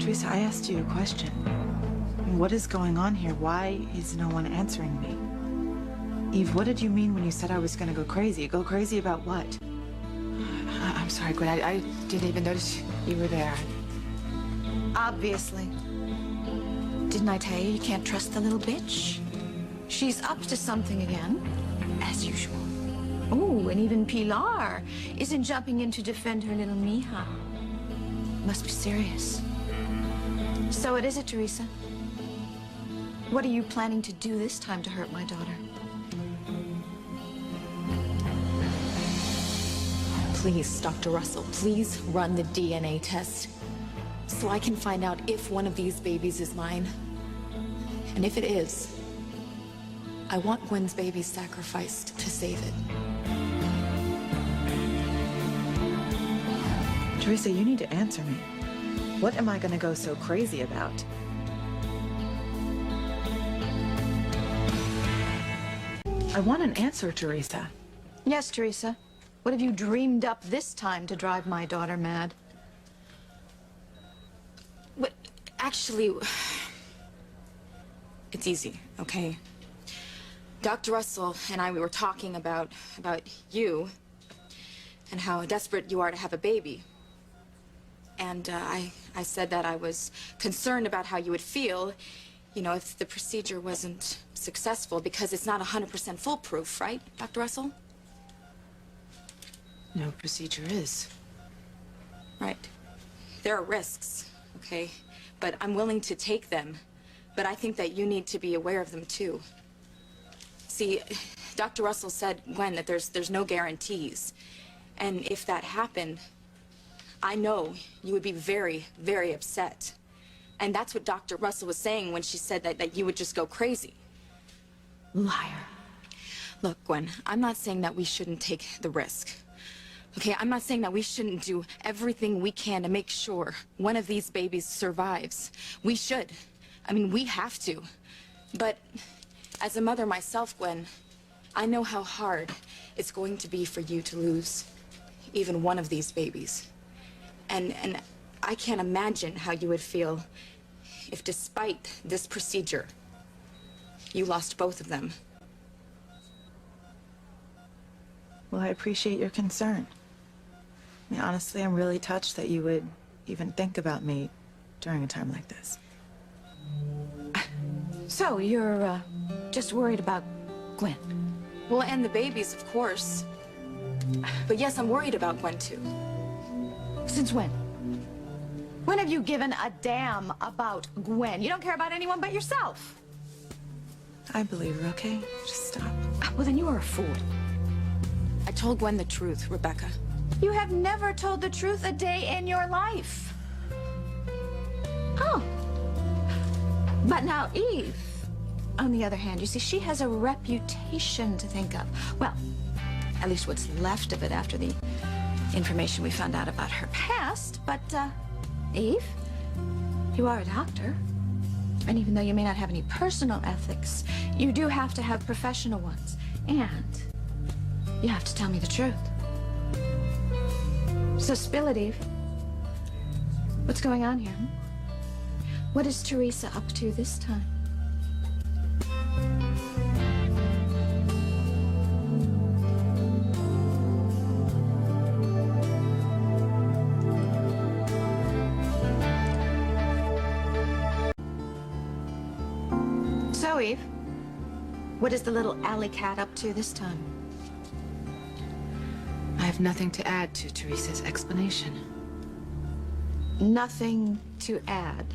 Teresa, I asked you a question. What is going on here? Why is no one answering me? Eve, what did you mean when you said I was gonna go crazy? Go crazy about what? I'm sorry, Gwen. I didn't even notice you were there. Obviously. Didn't I tell you can't trust the little bitch? She's up to something again, as usual. Oh, and even Pilar isn't jumping in to defend her little Mija. Must be serious. So what is it, Teresa? What are you planning to do this time to hurt my daughter? Please, Dr. Russell, please run the DNA test so I can find out if one of these babies is mine. And if it is, I want Gwen's baby sacrificed to save it. Teresa, you need to answer me. What am I gonna go so crazy about? I want an answer, Teresa. Yes, Teresa. What have you dreamed up this time to drive my daughter mad? But actually, it's easy, okay? Dr. Russell and I, we were talking about you and how desperate you are to have a baby. And I said that I was concerned about how you would feel, you know, if the procedure wasn't successful, because it's not 100% foolproof, right, Dr. Russell? No procedure is. Right. There are risks, okay? But I'm willing to take them. But I think that you need to be aware of them, too. See, Dr. Russell said, Gwen, that there's no guarantees. And if that happened, I know you would be very, very upset. And that's what Dr. Russell was saying when she said that you would just go crazy. Liar. Look, Gwen, I'm not saying that we shouldn't take the risk. Okay, I'm not saying that we shouldn't do everything we can to make sure one of these babies survives. We should. I mean, we have to. But as a mother myself, Gwen, I know how hard it's going to be for you to lose even one of these babies. And I can't imagine how you would feel if, despite this procedure, you lost both of them. Well, I appreciate your concern. I mean, honestly, I'm really touched that you would even think about me during a time like this. So, you're, just worried about Gwen? Well, and the babies, of course. But yes, I'm worried about Gwen, too. Since when? When have you given a damn about Gwen? You don't care about anyone but yourself. I believe her, okay? Just stop. Well, then you are a fool. I told Gwen the truth, Rebecca. You have never told the truth a day in your life. Oh. But now Eve, on the other hand, you see, she has a reputation to think of. Well, at least what's left of it after the information we found out about her past. But, Eve, you are a doctor. And even though you may not have any personal ethics, you do have to have professional ones. And you have to tell me the truth. So spill it, Eve. What's going on here? What is Teresa up to this time? So, Eve, what is the little alley cat up to this time? I have nothing to add to Teresa's explanation. Nothing to add.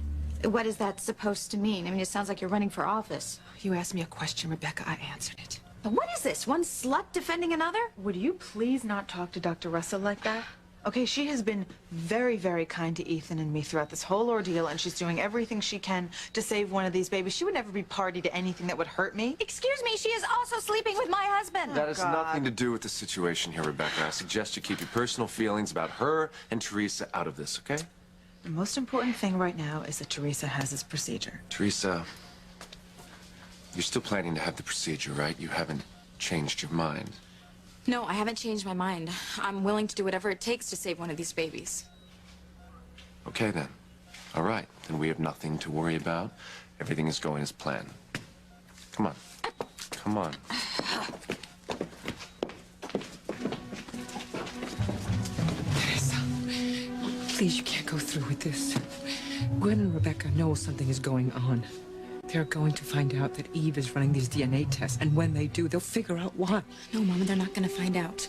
What is that supposed to mean? I mean, it sounds like you're running for office. You asked me a question, Rebecca. I answered it. But what is this? One slut defending another? Would you please not talk to Dr. Russell like that? Okay, she has been very, very kind to Ethan and me throughout this whole ordeal, and she's doing everything she can to save one of these babies. She would never be party to anything that would hurt me. Excuse me, she is also sleeping with my husband. That has nothing to do with the situation here, Rebecca. I suggest you keep your personal feelings about her and Teresa out of this, okay? The most important thing right now is that Teresa has this procedure. Teresa, you're still planning to have the procedure, right? You haven't changed your mind. No, I haven't changed my mind. I'm willing to do whatever it takes to save one of these babies. Okay, then. All right, then we have nothing to worry about. Everything is going as planned. Come on. Come on. Teresa, please, you can't go through with this. Gwen and Rebecca know something is going on. They're going to find out that Eve is running these DNA tests, and when they do, they'll figure out why. No, Mama, they're not gonna find out.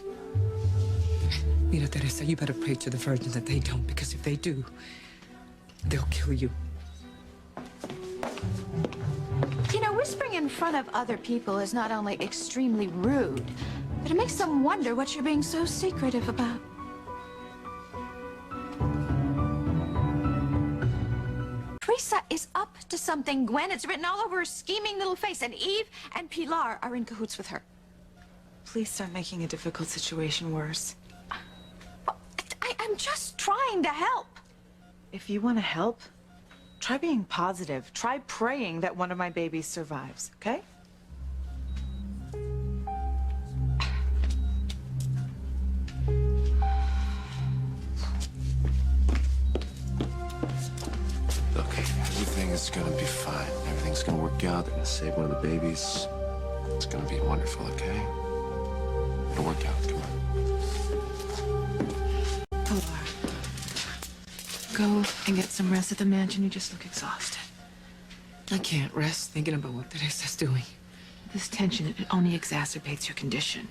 Mira, Teresa, you better pray to the Virgin that they don't, because if they do, they'll kill you. You know, whispering in front of other people is not only extremely rude, but it makes them wonder what you're being so secretive about. Teresa is up to something, Gwen. It's written all over her scheming little face, and Eve and Pilar are in cahoots with her. Please stop making a difficult situation worse. I'm just trying to help. If you want to help, try being positive. Try praying that one of my babies survives, okay? Look, everything is gonna be fine. Everything's gonna work out. They're gonna save one of the babies. It's gonna be wonderful, okay? It'll work out. Come on. Pilar, go and get some rest at the mansion. You just look exhausted. I can't rest thinking about what Teresa's doing. This tension, it only exacerbates your condition.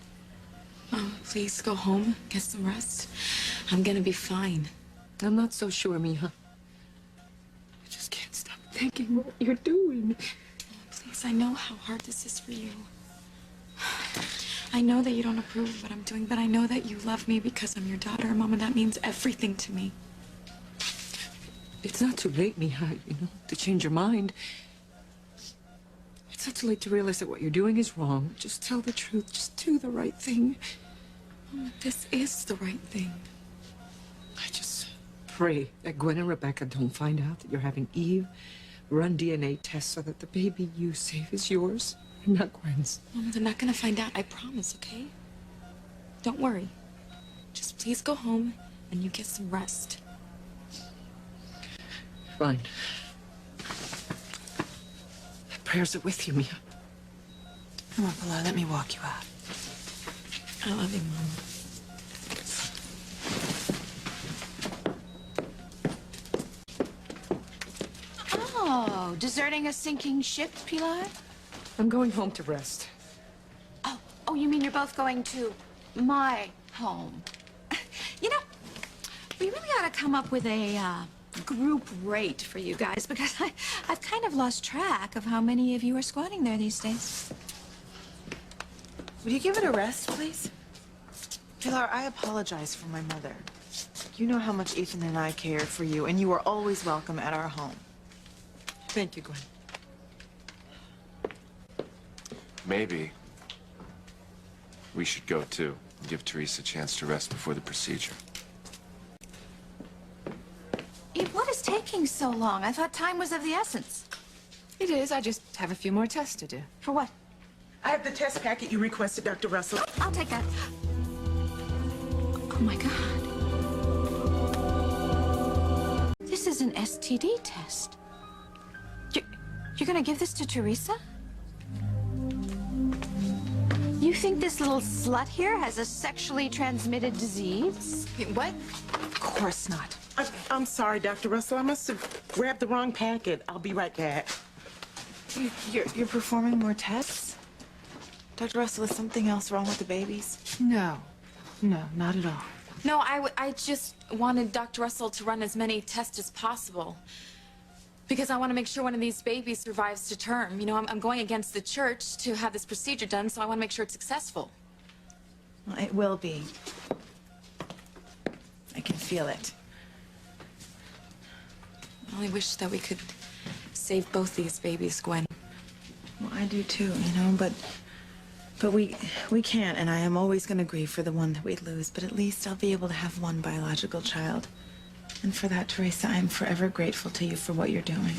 Mom, please go home, get some rest. I'm gonna be fine. I'm not so sure, Mija. I just can't stop thinking what you're doing. Please, I know how hard this is for you. I know that you don't approve of what I'm doing, but I know that you love me because I'm your daughter, Mom, and that means everything to me. It's not too late, Mija, to change your mind. It's not too late to realize that what you're doing is wrong. Just tell the truth. Just do the right thing. Mom, this is the right thing. I just pray that Gwen and Rebecca don't find out that you're having Eve run DNA tests so that the baby you save is yours and not Gwen's. Mom, they're not gonna find out, I promise, okay? Don't worry. Just please go home and you get some rest. Fine. My prayers are with you, Mija. Come on, Pilar, let me walk you out. I love you, Mom. Oh, deserting a sinking ship, Pilar? I'm going home to rest. Oh, you mean you're both going to my home? You know, we really ought to come up with a group rate for you guys, because I've kind of lost track of how many of you are squatting there these days. Would you give it a rest, please? Pilar, I apologize for my mother. You know how much Ethan and I care for you, and you are always welcome at our home. Thank you, Gwen. Maybe we should go too. Give Teresa a chance to rest before the procedure. Eve, what is taking so long? I thought time was of the essence. It is. I just have a few more tests to do. For what? I have the test packet you requested, Dr. Russell. I'll take that. Oh, my God. This is an STD test. You're gonna give this to Teresa? You think this little slut here has a sexually transmitted disease? What? Of course not. I'm sorry, Dr. Russell. I must have grabbed the wrong packet. I'll be right back. You're performing more tests? Dr. Russell, is something else wrong with the babies? No. No, not at all. No, I just wanted Dr. Russell to run as many tests as possible. Because I want to make sure one of these babies survives to term. You know, I'm going against the church to have this procedure done, so I want to make sure it's successful. Well, it will be. I can feel it. I only wish that we could save both these babies, Gwen. Well, I do too, but we can't, and I am always going to grieve for the one that we lose, but at least I'll be able to have one biological child. And for that, Teresa, I'm forever grateful to you for what you're doing.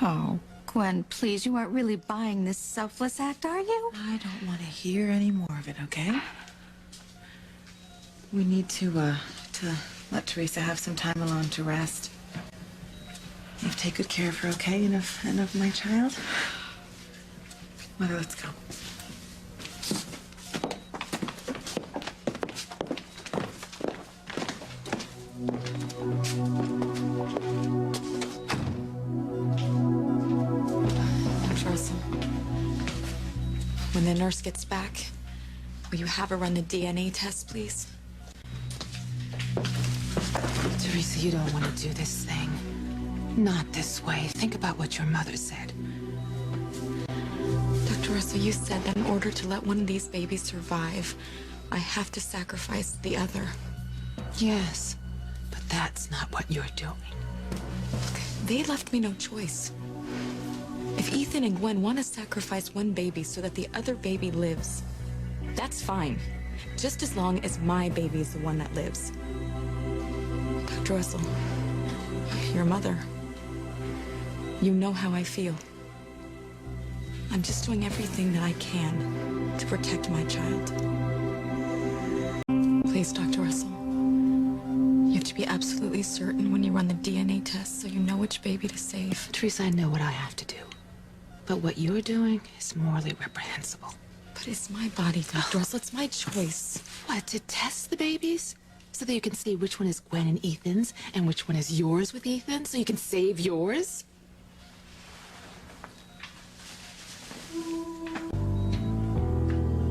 Oh, Gwen, please, you aren't really buying this selfless act, are you? I don't want to hear any more of it, okay? We need to let Teresa have some time alone to rest. You take good care of her, okay? And of my child? Mother, let's go. Dr. Russell, when the nurse gets back, will you have her run the DNA test, please? Teresa, you don't want to do this thing. Not this way. Think about what your mother said. Dr. Russell, you said that in order to let one of these babies survive, I have to sacrifice the other. Yes, but that's not what you're doing. They left me no choice. If Ethan and Gwen want to sacrifice one baby so that the other baby lives, that's fine. Just as long as my baby is the one that lives. Dr. Russell, your mother. You know how I feel. I'm just doing everything that I can to protect my child. Please, Dr. Russell. You have to be absolutely certain when you run the DNA test so you know which baby to save. Teresa, I know what I have to do. But what you're doing is morally reprehensible. But it's my body, Dr. Russell. It's my choice. What, to test the babies? So that you can see which one is Gwen and Ethan's and which one is yours with Ethan, so you can save yours?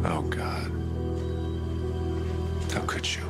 Oh, God. How could you?